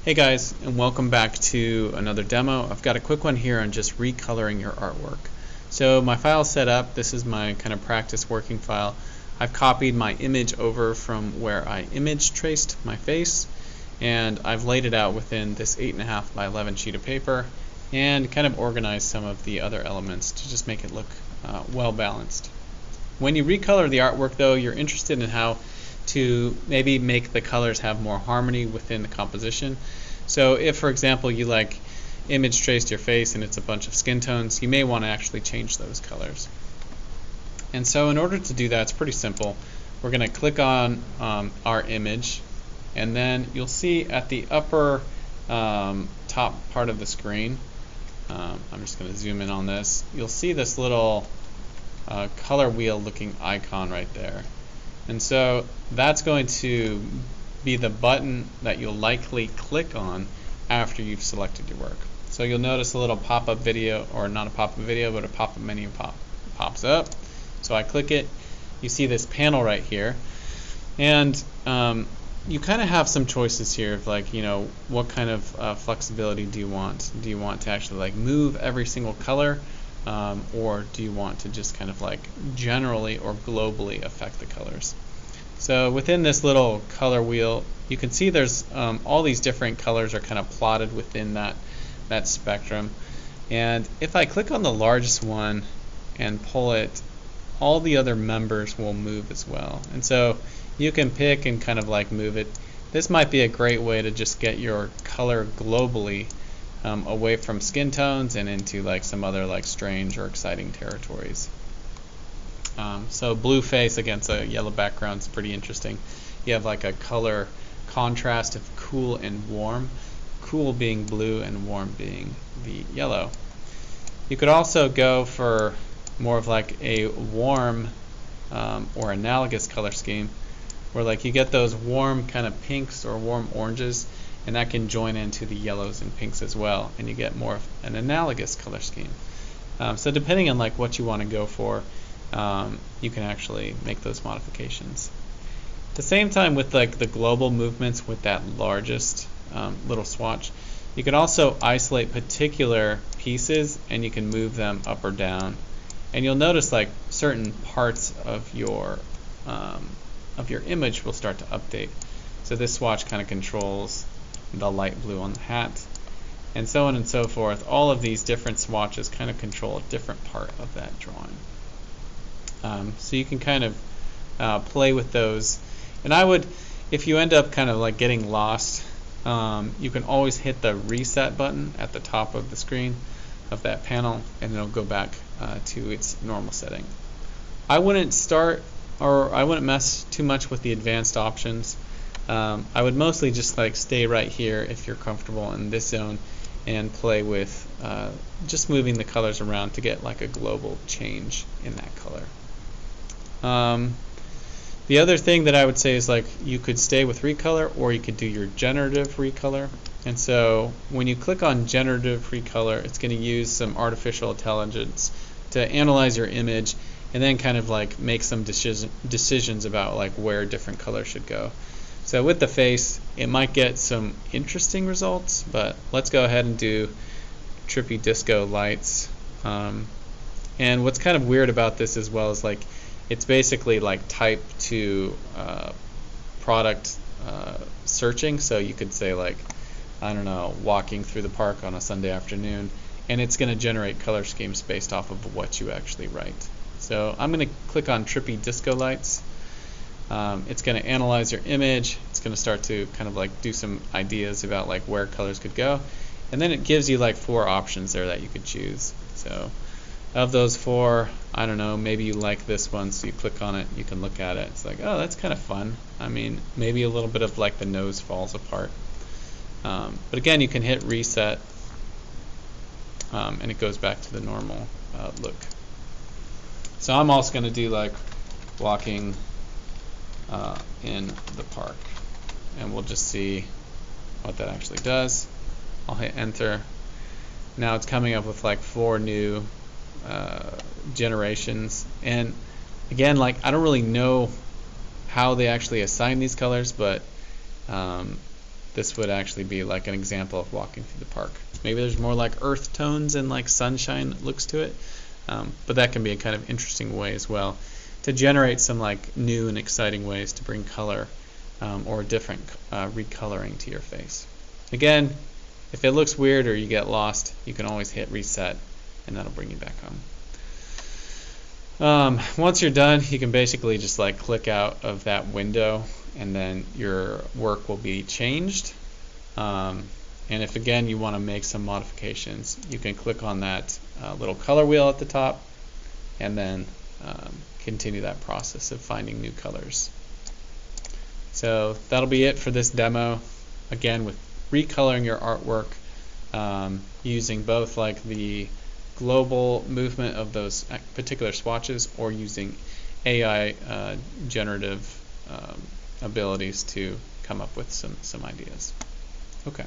Hey guys, and welcome back to another demo. I've got a quick one here on just recoloring your artwork. So my file's set up. This is my kind of practice working file. I've copied my image over from where I image traced my face, and I've laid it out within this 8.5 by 11 sheet of paper and kind of organized some of the other elements to just make it look well balanced. When you recolor the artwork though, you're interested in how to maybe make the colors have more harmony within the composition. So if, for example, you like image traced your face and it's a bunch of skin tones, you may want to actually change those colors. And so in order to do that, it's pretty simple. We're going to click on our image, and then you'll see at the upper top part of the screen, I'm just going to zoom in on this, you'll see this little color wheel looking icon right there. And so that's going to be the button that you'll likely click on after you've selected your work. So you'll notice a little pop-up video, or not a pop-up video, but a pop-up menu pops up. So I click it, you see this panel right here, and you kind of have some choices here of like, you know, what kind of flexibility do you want? Do you want to actually like move every single color? Or do you want to just kind of like generally or globally affect the colors? So within this little color wheel, you can see there's all these different colors are kind of plotted within that spectrum. And if I click on the largest one and pull it, all the other members will move as well. And so you can pick and kind of like move it. This might be a great way to just get your color globally away from skin tones and into like some other like strange or exciting territories. So blue face against a yellow background is pretty interesting. You have like a color contrast of cool and warm, cool being blue and warm being the yellow. You could also go for more of like a warm or analogous color scheme where like you get those warm kind of pinks or warm oranges, and that can join into the yellows and pinks as well, and you get more of an analogous color scheme. So depending on like what you want to go for, you can actually make those modifications. At the same time, with like the global movements with that largest little swatch, you can also isolate particular pieces and you can move them up or down. And you'll notice like certain parts of your image will start to update. So this swatch kind of controls the light blue on the hat, and so on and so forth. All of these different swatches kind of control a different part of that drawing. So you can kind of play with those. And I would, if you end up kind of like getting lost, you can always hit the reset button at the top of the screen of that panel, and it'll go back to its normal setting. I wouldn't mess too much with the advanced options. I would mostly just like stay right here if you're comfortable in this zone and play with just moving the colors around to get like a global change in that color. The other thing that I would say is like you could stay with recolor, or you could do your generative recolor. And so when you click on generative recolor, it's going to use some artificial intelligence to analyze your image and then kind of like make some decisions about like where different colors should go. So with the face, it might get some interesting results, but let's go ahead and do trippy disco lights. And what's kind of weird about this as well is like it's basically like type to product searching. So you could say like, I don't know, walking through the park on a Sunday afternoon, and it's going to generate color schemes based off of what you actually write. So I'm going to click on trippy disco lights. It's going to analyze your image. It's going to start to kind of like do some ideas about like where colors could go, and then it gives you like 4 options there that you could choose. So of those 4, I don't know, maybe you like this one, so you click on it, you can look at it. It's like, oh, that's kind of fun. I mean, maybe a little bit of like the nose falls apart. But again, you can hit reset, and it goes back to the normal look. So I'm also going to do like walking in the park, and we'll just see what that actually does. I'll hit enter. Now it's coming up with like 4 new generations, and again, like I don't really know how they actually assign these colors, but this would actually be like an example of walking through the park. Maybe there's more like earth tones and like sunshine looks to it, but that can be a kind of interesting way as well to generate some like new and exciting ways to bring color or different recoloring to your face. Again, if it looks weird or you get lost, you can always hit reset and that'll bring you back home. Once you're done, you can basically just like click out of that window and then your work will be changed. And if again you want to make some modifications, you can click on that little color wheel at the top and then continue that process of finding new colors. So that'll be it for this demo, again with recoloring your artwork using both like the global movement of those particular swatches or using AI generative abilities to come up with some ideas. Okay.